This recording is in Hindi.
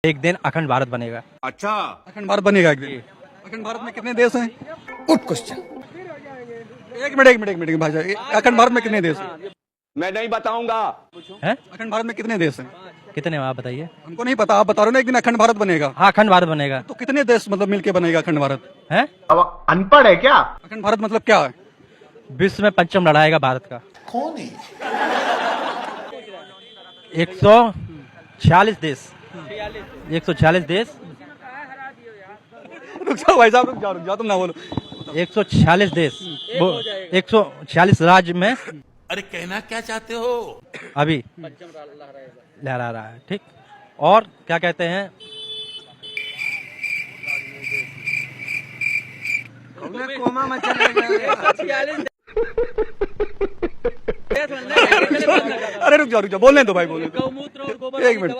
एक दिन अखंड भारत बनेगा। अच्छा, अखंड भारत बनेगा एक दिन। अखंड भारत में कितने देश हैं? Good question. एक मिनट भाई साहब, अखंड भारत में कितने देश हैं? मैं नहीं बताऊंगा। है अखंड भारत में कितने देश हैं? कितने हैं आप बताइए। हमको नहीं पता, आप बता रहे हो ना एक दिन अखंड भारत बनेगा, हाँ अखंड भारत बनेगा। तो कितने देश मतलब मिलके बनेगा अखंड भारत? है अनपढ़ है क्या? अखंड भारत मतलब क्या है? विश्व में पंचम लड़ाएगा भारत का। कौन है? 146 देश, 146 देश, रुक जाओ भाई साहब, रुक जाओ तुम ना बोलो। 146 देश, 146 राज्य में अरे कहना क्या चाहते हो? अभी लहरा रहा है। ठीक, और क्या कहते हैं, अरे रुक जाओ बोलने दो भाई, बोलने दो। एक मिनट